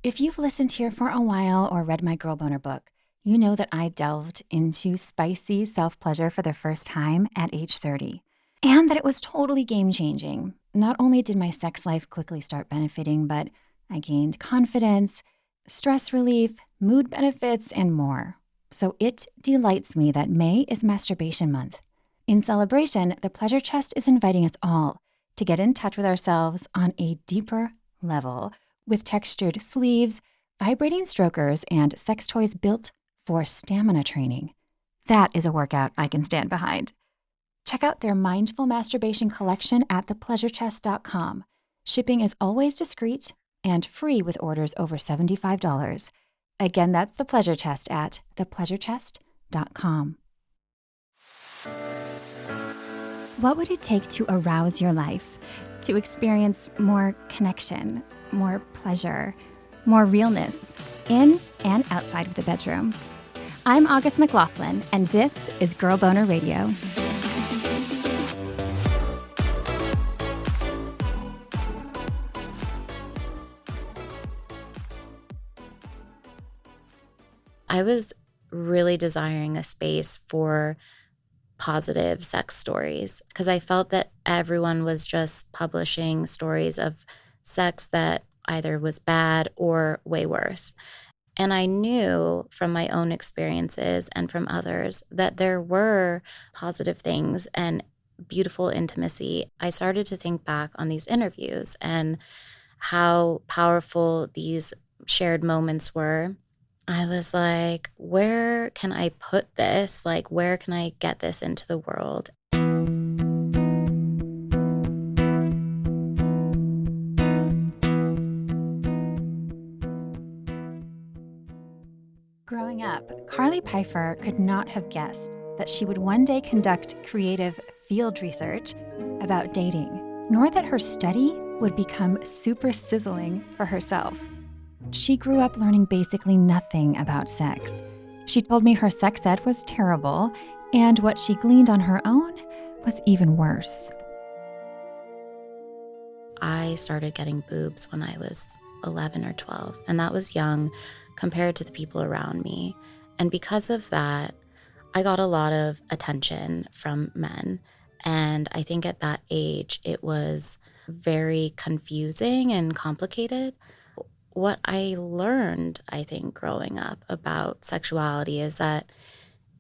If you've listened here for a while or read my Girl Boner book, you know that I delved into spicy self-pleasure for the first time at age 30, and that it was totally game-changing. Not only did my sex life quickly start benefiting, but I gained confidence, stress relief, mood benefits, and more. So it delights me that May is Masturbation Month. In celebration, the Pleasure Chest is inviting us all to get in touch with ourselves on a deeper level with textured sleeves, vibrating strokers, and sex toys built for stamina training. That is a workout I can stand behind. Check out their Mindful Masturbation collection at thepleasurechest.com. Shipping is always discreet and free with orders over $75. Again, that's the Pleasure Chest at thepleasurechest.com. What would it take to arouse your life, to experience more connection, more pleasure, more realness in and outside of the bedroom? I'm August McLaughlin, and this is Girl Boner Radio. I was really desiring a space for positive sex stories because I felt that everyone was just publishing stories of sex that either was bad or way worse. And I knew from my own experiences and from others that there were positive things and beautiful intimacy. I started to think back on these interviews and how powerful these shared moments were. I was like, where can I put this? Like, where can I get this into the world? Growing up, Carly Pifer could not have guessed that she would one day conduct creative field research about dating, nor that her study would become super sizzling for herself. She grew up learning basically nothing about sex. She told me her sex ed was terrible, and what she gleaned on her own was even worse. I started getting boobs when I was 11 or 12, and that was young compared to the people around me. And because of that, I got a lot of attention from men. And I think at that age, it was very confusing and complicated. What I learned, I think, growing up about sexuality is that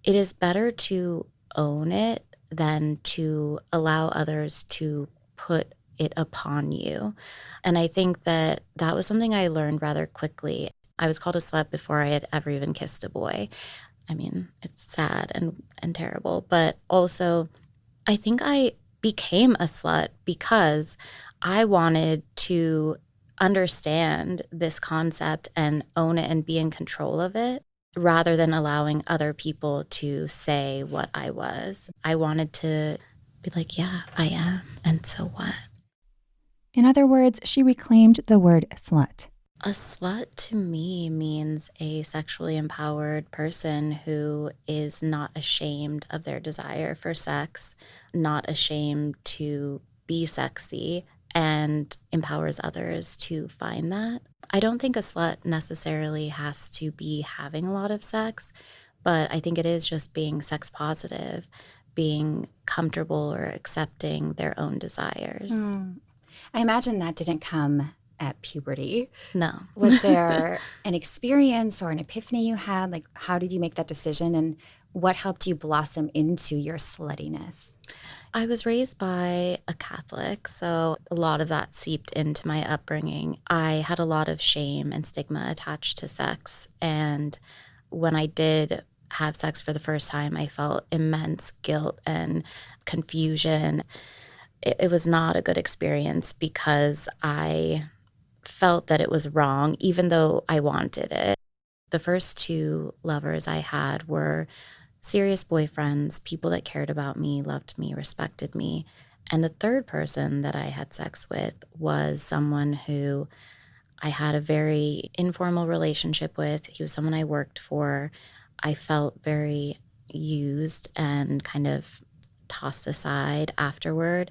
it is better to own it than to allow others to put it upon you. And I think that that was something I learned rather quickly. I was called a slut before I had ever even kissed a boy. I mean, it's sad and terrible, but also I think I became a slut because I wanted to understand this concept and own it and be in control of it rather than allowing other people to say what I was. I wanted to be like, yeah, I am. And so what? In other words, she reclaimed the word slut. A slut to me means a sexually empowered person who is not ashamed of their desire for sex, not ashamed to be sexy, and empowers others to find that. I don't think a slut necessarily has to be having a lot of sex, but I think it is just being sex positive, being comfortable or accepting their own desires. I imagine that didn't come at puberty. No. Was there an experience or an epiphany you had? Like, how did you make that decision, and what helped you blossom into your sluttiness? I was raised by a Catholic, so a lot of that seeped into my upbringing. I had a lot of shame and stigma attached to sex, and when I did have sex for the first time, I felt immense guilt and confusion. It was not a good experience because I felt that it was wrong, even though I wanted it. The first two lovers I had were serious boyfriends, people that cared about me, loved me, respected me. And the third person that I had sex with was someone who I had a very informal relationship with. He was someone I worked for. I felt very used and kind of tossed aside afterward.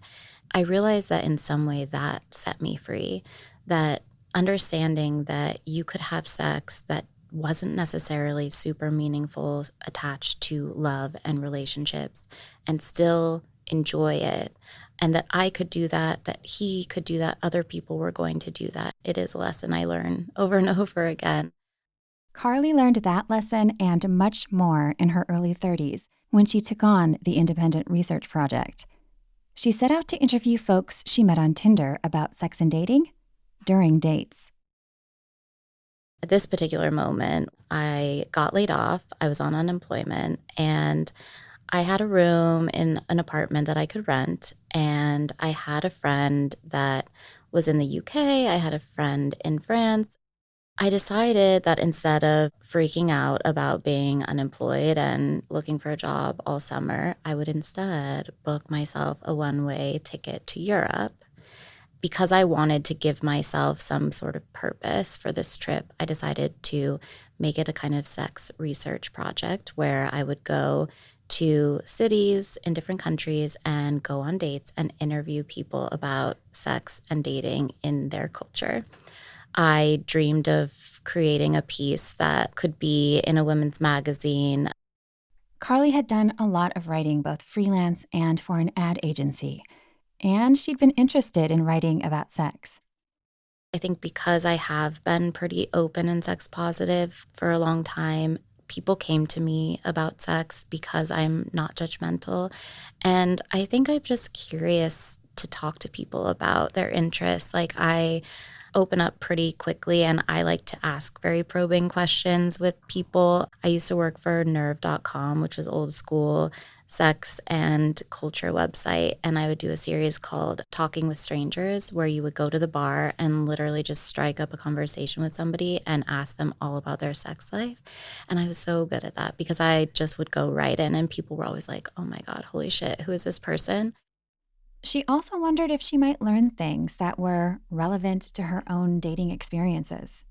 I realized that in some way that set me free, that understanding that you could have sex that wasn't necessarily super meaningful attached to love and relationships and still enjoy it. And that I could do that he could do that, other people were going to do that. It is a lesson I learn over and over again. Carly learned that lesson and much more in her early 30s when she took on the independent research project. She set out to interview folks she met on Tinder about sex and dating during dates. At this particular moment, I got laid off. I was on unemployment, and I had a room in an apartment that I could rent. And I had a friend that was in the UK. I had a friend in France. I decided that instead of freaking out about being unemployed and looking for a job all summer, I would instead book myself a one-way ticket to Europe. Because I wanted to give myself some sort of purpose for this trip, I decided to make it a kind of sex research project where I would go to cities in different countries and go on dates and interview people about sex and dating in their culture. I dreamed of creating a piece that could be in a women's magazine. Carly had done a lot of writing, both freelance and for an ad agency, and she'd been interested in writing about sex. I think because I have been pretty open and sex positive for a long time, people came to me about sex because I'm not judgmental. And I think I'm just curious to talk to people about their interests. Like, I open up pretty quickly and I like to ask very probing questions with people. I used to work for nerve.com, which was old school sex and culture website, and I would do a series called Talking with Strangers, where you would go to the bar and literally just strike up a conversation with somebody and ask them all about their sex life. And I was so good at that because I just would go right in and people were always like, oh my God, holy shit, who is this person? She also wondered if she might learn things that were relevant to her own dating experiences.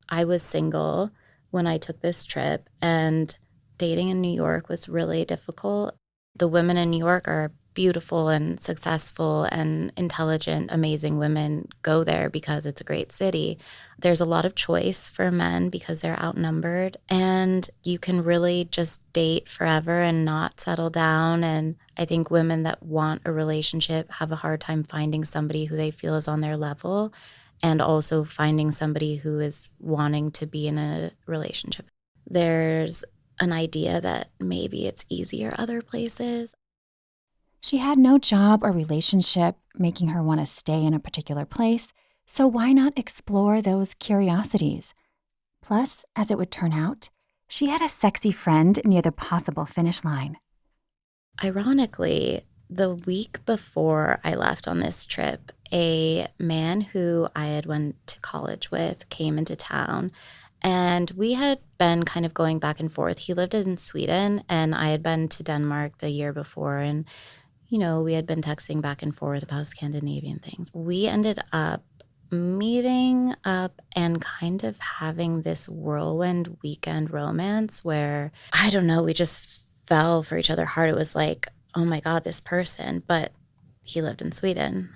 I was single when I took this trip, and dating in New York was really difficult. The women in New York are beautiful and successful and intelligent, amazing women go there because it's a great city. There's a lot of choice for men because they're outnumbered, and you can really just date forever and not settle down. And I think women that want a relationship have a hard time finding somebody who they feel is on their level, and also finding somebody who is wanting to be in a relationship. There's an idea that maybe it's easier other places. She had no job or relationship making her want to stay in a particular place, so why not explore those curiosities? Plus, as it would turn out, she had a sexy friend near the possible finish line. Ironically, the week before I left on this trip, a man who I had went to college with came into town, and we had been kind of going back and forth. He lived in Sweden and I had been to Denmark the year before, and we had been texting back and forth about Scandinavian things. We ended up meeting up and kind of having this whirlwind weekend romance where, I don't know, we just fell for each other hard. It was like, oh my God, this person, but he lived in Sweden.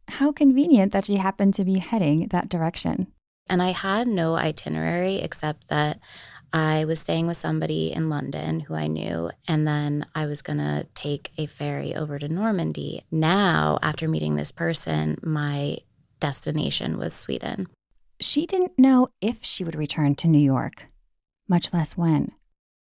How convenient that she happened to be heading that direction. And I had no itinerary except that I was staying with somebody in London who I knew, and then I was going to take a ferry over to Normandy. Now, after meeting this person, my destination was Sweden. She didn't know if she would return to New York, much less when.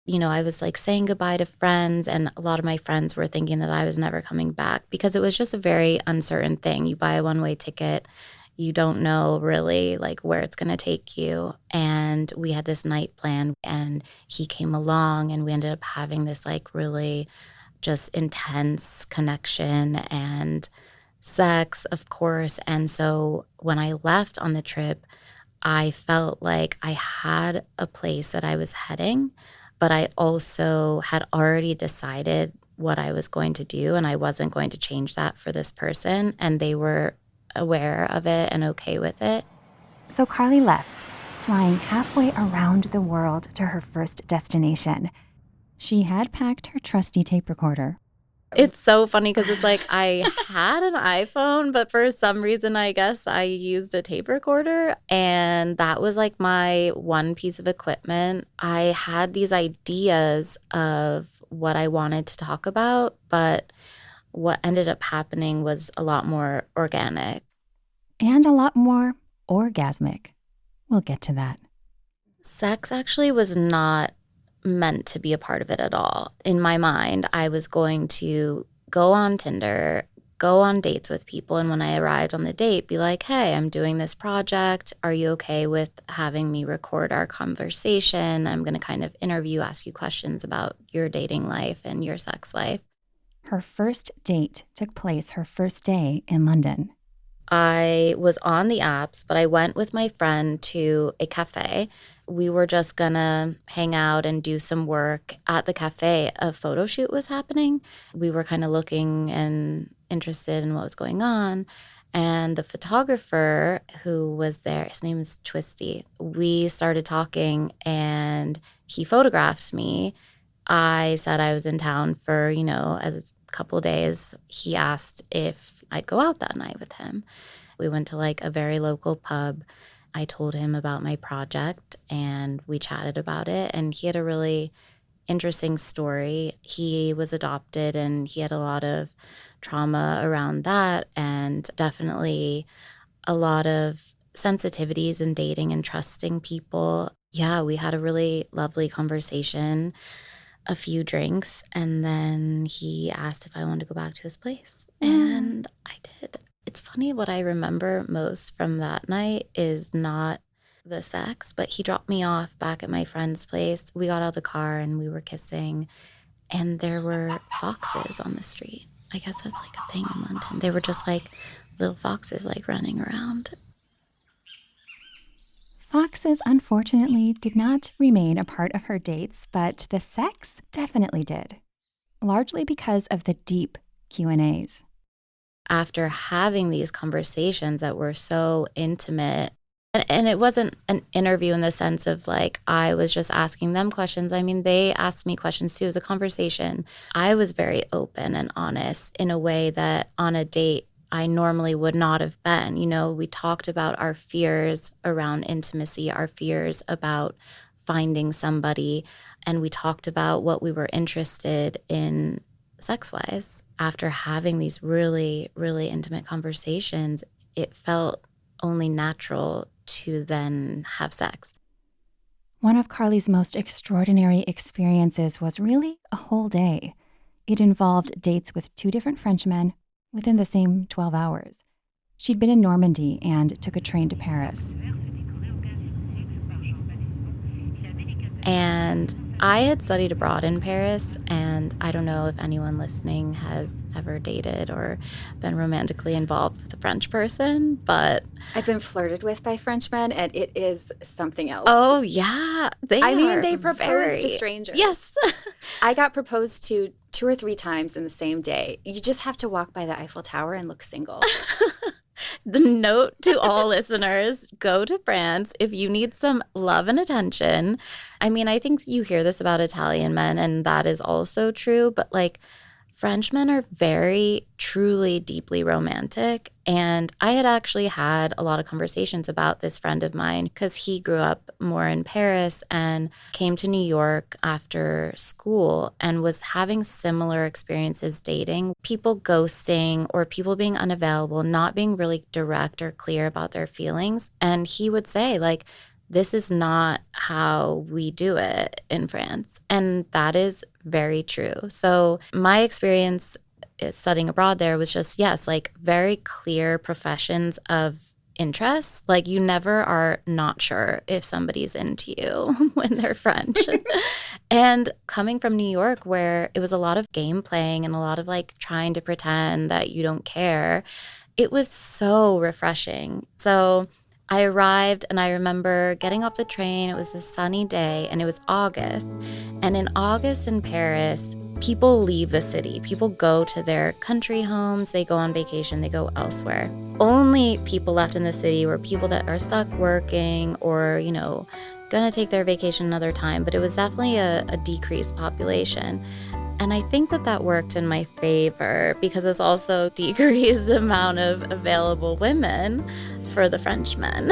I was like saying goodbye to friends, and a lot of my friends were thinking that I was never coming back because it was just a very uncertain thing. You buy a one-way ticket, you don't know really like where it's going to take you. And we had this night plan, and he came along, and we ended up having this like really just intense connection and sex, of course. And so when I left on the trip, I felt like I had a place that I was heading, but I also had already decided what I was going to do, and I wasn't going to change that for this person. And they were aware of it and okay with it. So Carly left, flying halfway around the world to her first destination. She had packed her trusty tape recorder. It's so funny because it's like I had an iPhone, but for some reason, I guess I used a tape recorder. And that was like my one piece of equipment. I had these ideas of what I wanted to talk about, but what ended up happening was a lot more organic. And a lot more orgasmic. We'll get to that. Sex actually was not meant to be a part of it at all. In my mind, I was going to go on Tinder, go on dates with people, and when I arrived on the date, be like, hey, I'm doing this project. Are you okay with having me record our conversation? I'm going to kind of interview, ask you questions about your dating life and your sex life. Her first date took place her first day in London. I was on the apps, but I went with my friend to a cafe. We were just gonna hang out and do some work at the cafe. A photo shoot was happening. We were kind of looking and interested in what was going on. And the photographer who was there, his name is Twisty, we started talking and he photographed me. I said I was in town for, as a couple of days. He asked if I'd go out that night with him. We went to like a very local pub. I told him about my project and we chatted about it. And he had a really interesting story. He was adopted and he had a lot of trauma around that, and definitely a lot of sensitivities in dating and trusting people. Yeah, we had a really lovely conversation, a few drinks, and then he asked if I wanted to go back to his place. And I did. It's funny, what I remember most from that night is not the sex, but he dropped me off back at my friend's place. We got out of the car and we were kissing, and there were foxes on the street. I guess that's like a thing in London. They were just like little foxes like running around. Foxes, unfortunately, did not remain a part of her dates, but the sex definitely did, largely because of the deep Q&As. After having these conversations that were so intimate, and it wasn't an interview in the sense of like I was just asking them questions. I mean, they asked me questions too. It was a conversation. I was very open and honest in a way that on a date I normally would not have been. We talked about our fears around intimacy, our fears about finding somebody, and we talked about what we were interested in sex-wise. After having these really, really intimate conversations, it felt only natural to then have sex. One of Carly's most extraordinary experiences was really a whole day. It involved dates with 2 different Frenchmen within the same 12 hours. She'd been in Normandy and took a train to Paris. And I had studied abroad in Paris, and I don't know if anyone listening has ever dated or been romantically involved with a French person, but I've been flirted with by Frenchmen, and it is something else. oh yeah, they propose to strangers. Yes. I got proposed to 2 or 3 times in the same day. You just have to walk by the Eiffel Tower and look single. The note to all listeners, go to France if you need some love and attention. I mean, I think you hear this about Italian men, and that is also true, but like French men are very, truly, deeply romantic. And I had actually had a lot of conversations about this friend of mine because he grew up more in Paris and came to New York after school and was having similar experiences dating. People ghosting or people being unavailable, not being really direct or clear about their feelings. And he would say, like, this is not how we do it in France. And that is very true. So my experience studying abroad there was just, yes, like very clear professions of interest. Like you never are not sure if somebody's into you when they're French. And coming from New York, where it was a lot of game playing and a lot of like trying to pretend that you don't care, it was so refreshing. So I arrived and I remember getting off the train. It was a sunny day and it was August. And in August in Paris, people leave the city. People go to their country homes. They go on vacation. They go elsewhere. Only people left in the city were people that are stuck working or, gonna take their vacation another time. But it was definitely a decreased population. And I think that worked in my favor because it's also decreased the amount of available women for the Frenchmen.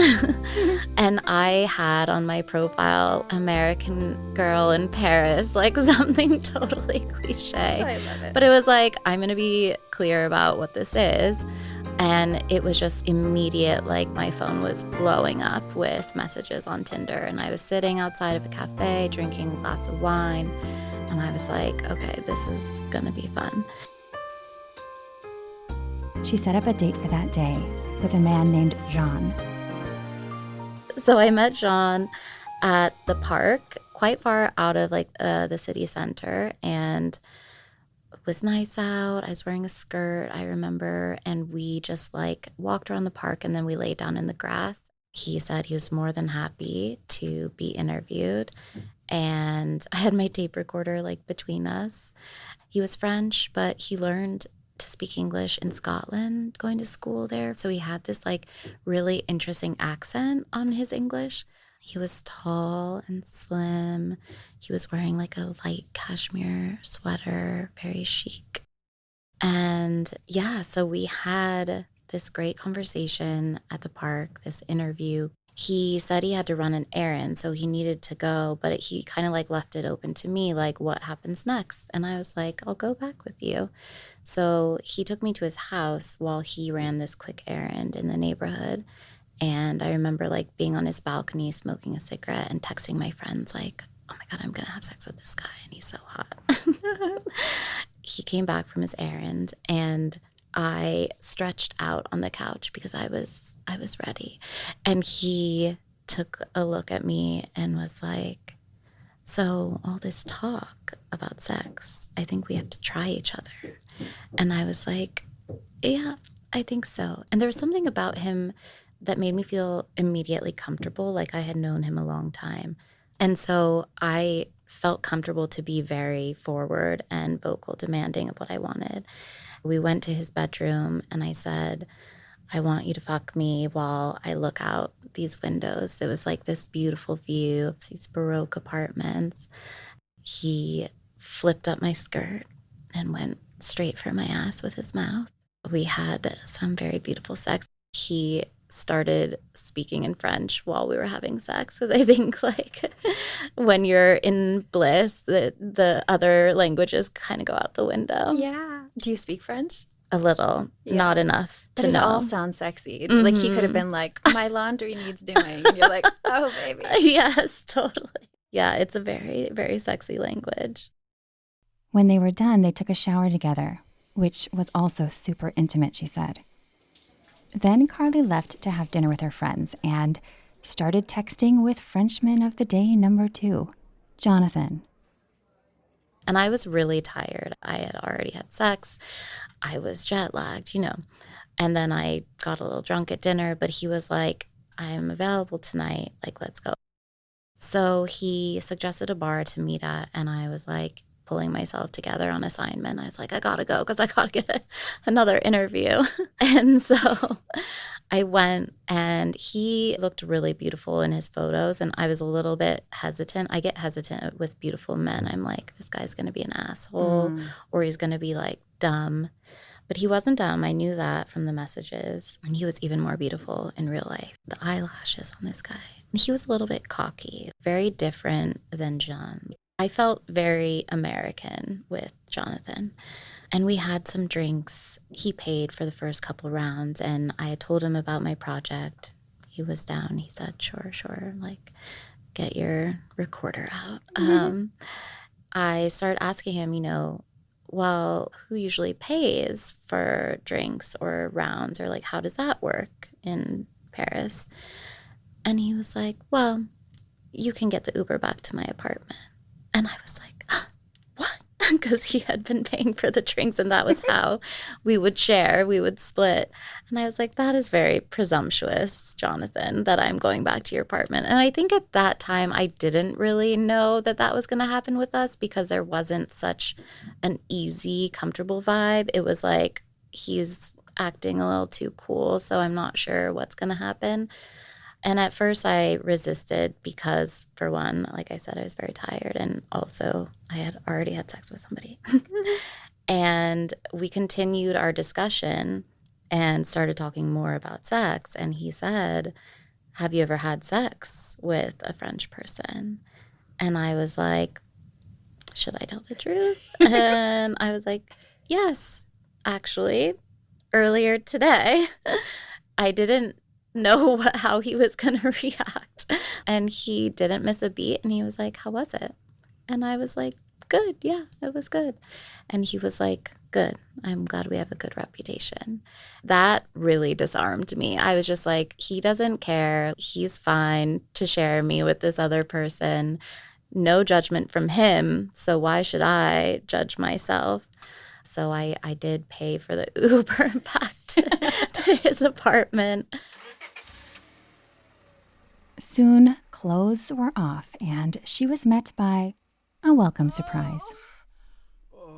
And I had on my profile, American girl in Paris, like something totally cliche. I love it. But it was like, I'm going to be clear about what this is. And it was just immediate, like my phone was blowing up with messages on Tinder. And I was sitting outside of a cafe drinking a glass of wine. And I was like, okay, this is going to be fun. She set up a date for that day with a man named Jean. So I met Jean at the park, quite far out of like the city center, and it was nice out. I was wearing a skirt, I remember, and we just like walked around the park and then we laid down in the grass. He said he was more than happy to be interviewed, and I had my tape recorder like between us. He was French, but he learned to speak English in Scotland, going to school there. So he had this like really interesting accent on his English. He was tall and slim. He was wearing like a light cashmere sweater, very chic. And yeah, so we had this great conversation at the park, this interview. He said he had to run an errand, so he needed to go, but he kind of like left it open to me, like what happens next? And I was like, I'll go back with you. So he took me to his house while he ran this quick errand in the neighborhood. And I remember like being on his balcony, smoking a cigarette and texting my friends like, oh my God, I'm going to have sex with this guy and he's so hot. He came back from his errand and I stretched out on the couch because I was ready. And he took a look at me and was like, so all this talk about sex, I think we have to try each other. And I was like, yeah, I think so. And there was something about him that made me feel immediately comfortable, like I had known him a long time. And so I felt comfortable to be very forward and vocal, demanding of what I wanted. We went to his bedroom and I said, I want you to fuck me while I look out these windows. It was like this beautiful view of these Baroque apartments. He flipped up my skirt and went straight for my ass with his mouth. We had some very beautiful sex. He started speaking in French while we were having sex because I think like when you're in bliss, the other languages kind of go out the window. Yeah. Do you speak French? A little, Yeah. not enough But to it know. all sounds sexy. Like he could have been like, my laundry needs doing. And you're like, oh, baby. Yes, totally. Yeah, it's a very, very sexy language. When they were done, they took a shower together, which was also super intimate, she said. Then Carly left to have dinner with her friends and started texting with Frenchman of the day number 2, Jonathan. And I was really tired. I had already had sex. I was jet lagged, And then I got a little drunk at dinner, but he was like, I'm available tonight. Like, let's go. So he suggested a bar to meet at, and I was like pulling myself together on assignment. I was like, I gotta go because I gotta get another interview. And so I went, and he looked really beautiful in his photos, and I was a little bit hesitant. I get hesitant with beautiful men. I'm like, this guy's gonna be an asshole, or he's gonna be like dumb. But he wasn't dumb. I knew that from the messages. And he was even more beautiful in real life. The eyelashes on this guy. He was a little bit cocky, very different than John. I felt very American with Jonathan. And we had some drinks. He paid for the first couple rounds, and I had told him about my project. He was down. He said, sure, like, get your recorder out. I started asking him, well, who usually pays for drinks or rounds, or like, how does that work in Paris? And he was like, well, you can get the Uber back to my apartment. And I was like, what? Because he had been paying for the drinks, and that was how we would share, we would split. And I was like, that is very presumptuous, Jonathan, that I'm going back to your apartment. And I think at that time, I didn't really know that that was going to happen with us because there wasn't such an easy, comfortable vibe. It was like, he's acting a little too cool, so I'm not sure what's going to happen. And at first I resisted because, for one, like I said, I was very tired. And also I had already had sex with somebody. And we continued our discussion and started talking more about sex. And he said, have you ever had sex with a French person? And I was like, should I tell the truth? And I was like, yes, actually, earlier today. I didn't know how he was going to react. And he didn't miss a beat. And he was like, how was it? And I was like, good. Yeah, it was good. And he was like, good. I'm glad we have a good reputation. That really disarmed me. I was just like, he doesn't care. He's fine to share me with this other person. No judgment from him. So why should I judge myself? So I did pay for the Uber back to his apartment. Soon, clothes were off, and she was met by a welcome surprise.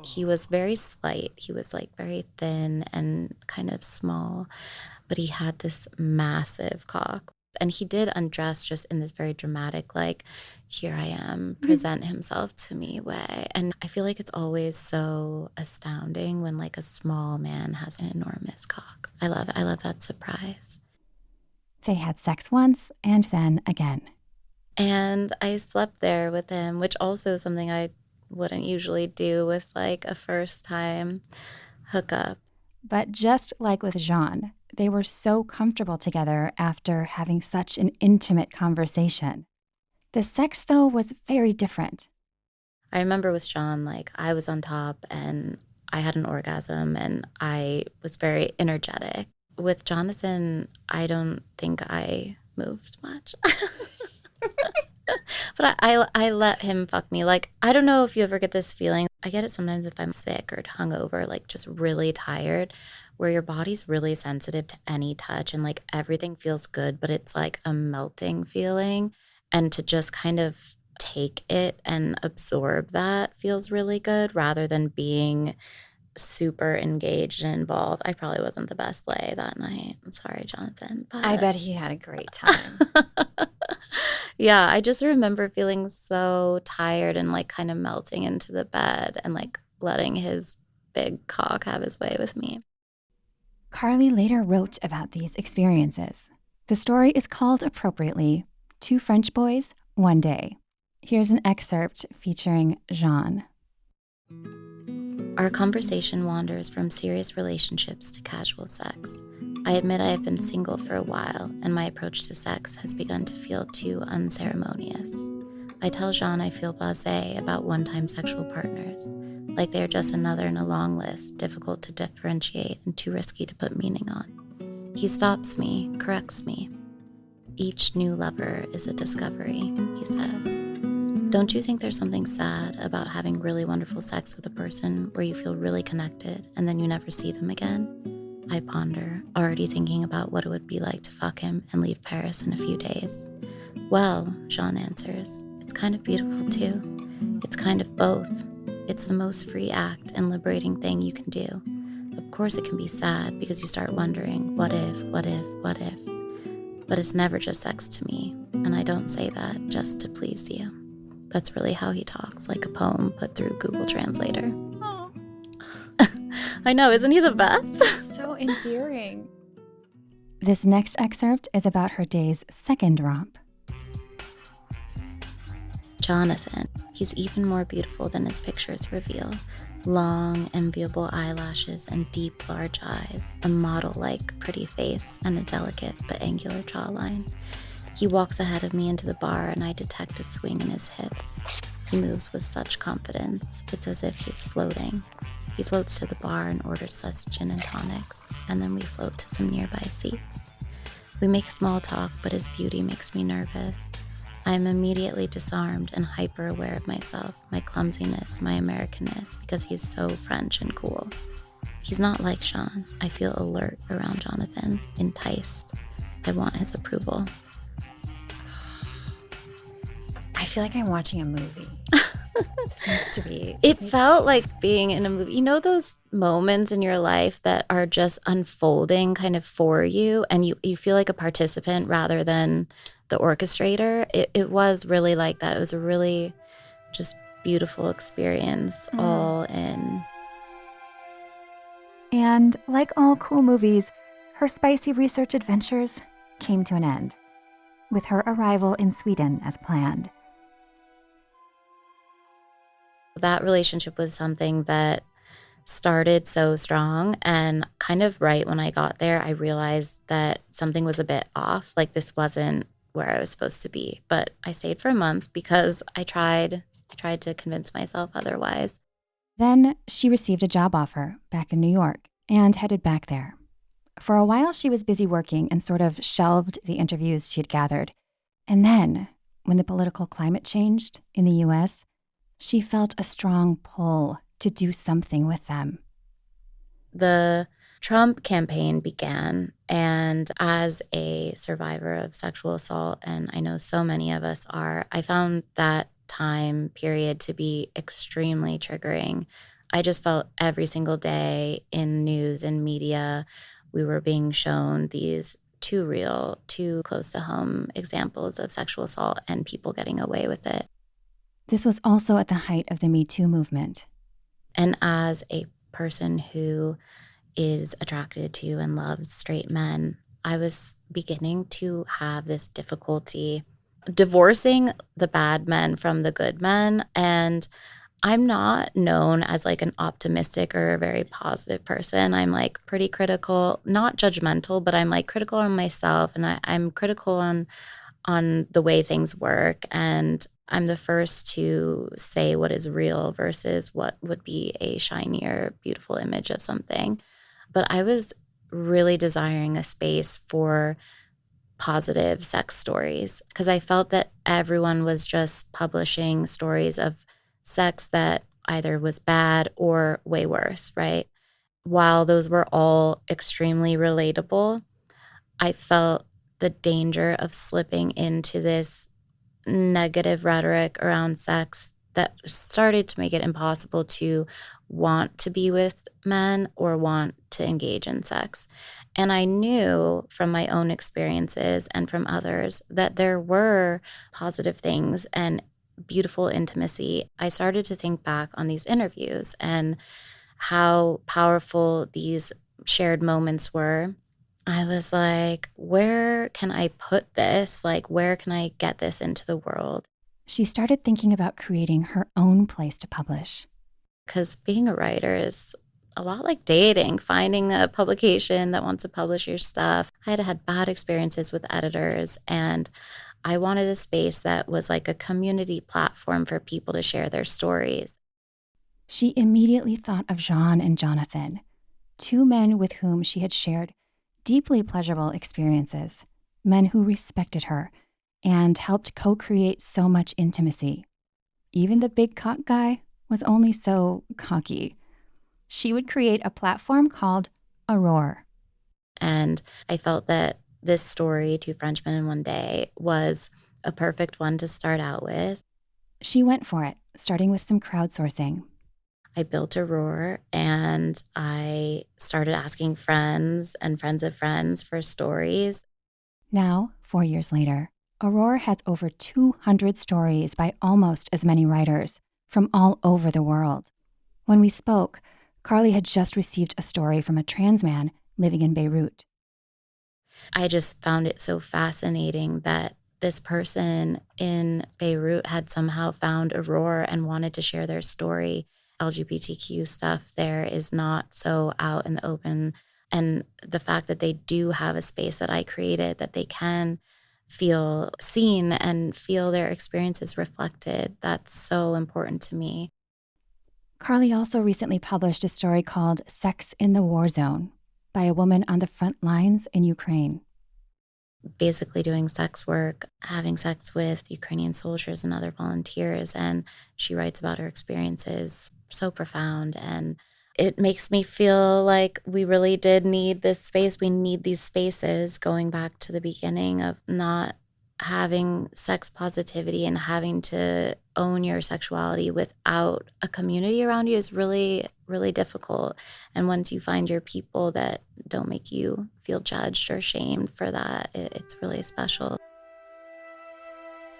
He was very slight. He was like very thin and kind of small, but he had this massive cock. And he did undress just in this very dramatic, like, here I am, present himself to me way. And I feel like it's always so astounding when like a small man has an enormous cock. I love it. I love that surprise. They had sex once and then again. And I slept there with him, which also is something I wouldn't usually do with like a first time hookup. But just like with Jean, they were so comfortable together after having such an intimate conversation. The sex, though, was very different. I remember with Jean, like I was on top and I had an orgasm and I was very energetic. With Jonathan, I don't think I moved much. But I let him fuck me. Like, I don't know if you ever get this feeling. I get it sometimes if I'm sick or hungover, like just really tired, where your body's really sensitive to any touch and like everything feels good, but it's like a melting feeling. And to just kind of take it and absorb that feels really good rather than being super engaged and involved. I probably wasn't the best lay that night. I'm sorry, Jonathan. But I bet he had a great time. yeah, I just remember feeling so tired and like kind of melting into the bed and like letting his big cock have his way with me. Carly later wrote about these experiences. The story is called appropriately, Two French Boys, One Day. Here's an excerpt featuring Jean. Our conversation wanders from serious relationships to casual sex. I admit I have been single for a while, and my approach to sex has begun to feel too unceremonious. I tell Jean I feel blasé about one-time sexual partners, like they are just another in a long list, difficult to differentiate and too risky to put meaning on. He stops me, corrects me. Each new lover is a discovery, he says. Don't you think there's something sad about having really wonderful sex with a person where you feel really connected and then you never see them again? I ponder, already thinking about what it would be like to fuck him and leave Paris in a few days. Well, Jean answers, it's kind of beautiful too. It's kind of both. It's the most free act and liberating thing you can do. Of course it can be sad because you start wondering, what if, what if, what if? But it's never just sex to me, and I don't say that just to please you. That's really how he talks, like a poem put through Google Translator. Oh, I know, isn't he the best? so endearing. This next excerpt is about her day's second romp. Jonathan, he's even more beautiful than his pictures reveal. Long, enviable eyelashes and deep, large eyes, a model-like pretty face, and a delicate but angular jawline. He walks ahead of me into the bar and I detect a swing in his hips. He moves with such confidence, it's as if he's floating. He floats to the bar and orders us gin and tonics, and then we float to some nearby seats. We make small talk, but his beauty makes me nervous. I am immediately disarmed and hyper-aware of myself, my clumsiness, my Americanness, because he is so French and cool. He's not like Jean. I feel alert around Jonathan, enticed. I want his approval. I feel like I'm watching a movie. This needs to be. It This needs to felt be. like being in a movie. You know those moments in your life that are just unfolding kind of for you, and you feel like a participant rather than the orchestrator? It was really like that. It was a really just beautiful experience all in. And like all cool movies, her spicy research adventures came to an end, with her arrival in Sweden as planned. That relationship was something that started so strong, and kind of right when I got there, I realized that something was a bit off. Like this wasn't where I was supposed to be. But I stayed for a month because I tried to convince myself otherwise. Then she received a job offer back in New York and headed back there. For a while, she was busy working and sort of shelved the interviews she had gathered. And then, when the political climate changed in the US, she felt a strong pull to do something with them. The Trump campaign began, and as a survivor of sexual assault, and I know so many of us are, I found that time period to be extremely triggering. I just felt every single day in news and media, we were being shown these too real, too close to home examples of sexual assault and people getting away with it. This was also at the height of the Me Too movement. And as a person who is attracted to and loves straight men, I was beginning to have this difficulty divorcing the bad men from the good men. And I'm not known as like an optimistic or a very positive person. I'm like pretty critical, not judgmental, but I'm like critical on myself, and I'm critical on the way things work. And I'm the first to say what is real versus what would be a shinier, beautiful image of something. But I was really desiring a space for positive sex stories because I felt that everyone was just publishing stories of sex that either was bad or way worse, right? While those were all extremely relatable, I felt the danger of slipping into this negative rhetoric around sex that started to make it impossible to want to be with men or want to engage in sex. And I knew from my own experiences and from others that there were positive things and beautiful intimacy. I started to think back on these interviews and how powerful these shared moments were. I was like, where can I put this? Like, where can I get this into the world? She started thinking about creating her own place to publish. Because being a writer is a lot like dating, finding a publication that wants to publish your stuff. I had had bad experiences with editors, and I wanted a space that was like a community platform for people to share their stories. She immediately thought of Jean and Jonathan, two men with whom she had shared deeply pleasurable experiences, men who respected her and helped co-create so much intimacy. Even the big cock guy was only so cocky. She would create a platform called Aurore. And I felt that this story, Two Frenchmen in One Day, was a perfect one to start out with. She went for it, starting with some crowdsourcing. I built a roar, and I started asking friends and friends of friends for stories. Now, 4 years later, Aurore has over 200 stories by almost as many writers from all over the world. When we spoke, Carly had just received a story from a trans man living in Beirut. I just found it so fascinating that this person in Beirut had somehow found Aurora and wanted to share their story. LGBTQ stuff there is not so out in the open. And the fact that they do have a space that I created that they can feel seen and feel their experiences reflected, that's so important to me. Carly also recently published a story called Sex in the War Zone by a woman on the front lines in Ukraine. Basically doing sex work, having sex with Ukrainian soldiers and other volunteers. And she writes about her experiences so profound. And it makes me feel like we really did need this space. We need these spaces, going back to the beginning of not having sex positivity and having to own your sexuality without a community around you is really, really difficult. And once you find your people that don't make you feel judged or shamed for that, it's really special.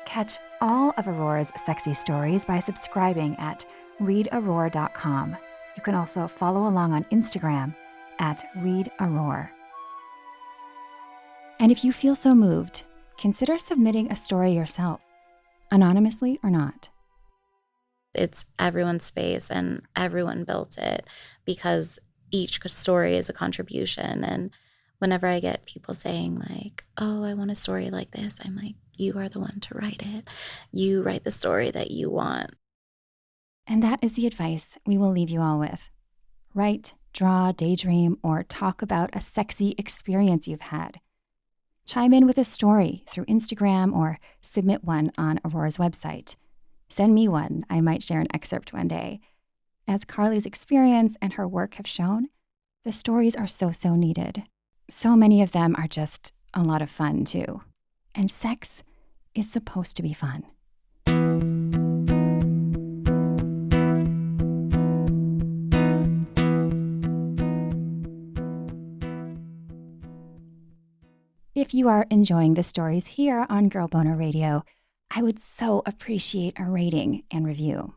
Catch all of Aurora's sexy stories by subscribing at readaurora.com. You can also follow along on Instagram at readaurora. And if you feel so moved, consider submitting a story yourself, anonymously or not. It's everyone's space and everyone built it because each story is a contribution. And whenever I get people saying like, oh, I want a story like this, I'm like, you are the one to write it. You write the story that you want. And that is the advice we will leave you all with. Write, draw, daydream, or talk about a sexy experience you've had. Chime in with a story through Instagram or submit one on Aurora's website. Send me one. I might share an excerpt one day. As Carly's experience and her work have shown, the stories are so needed. So many of them are just a lot of fun, too. And sex is supposed to be fun. If you are enjoying the stories here on Girl Boner Radio, I would so appreciate a rating and review.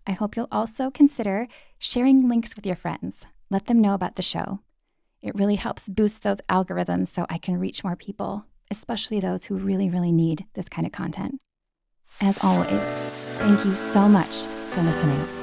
I hope you'll also consider sharing links with your friends. Let them know about the show. It really helps boost those algorithms so I can reach more people, especially those who really need this kind of content. As always, thank you so much for listening.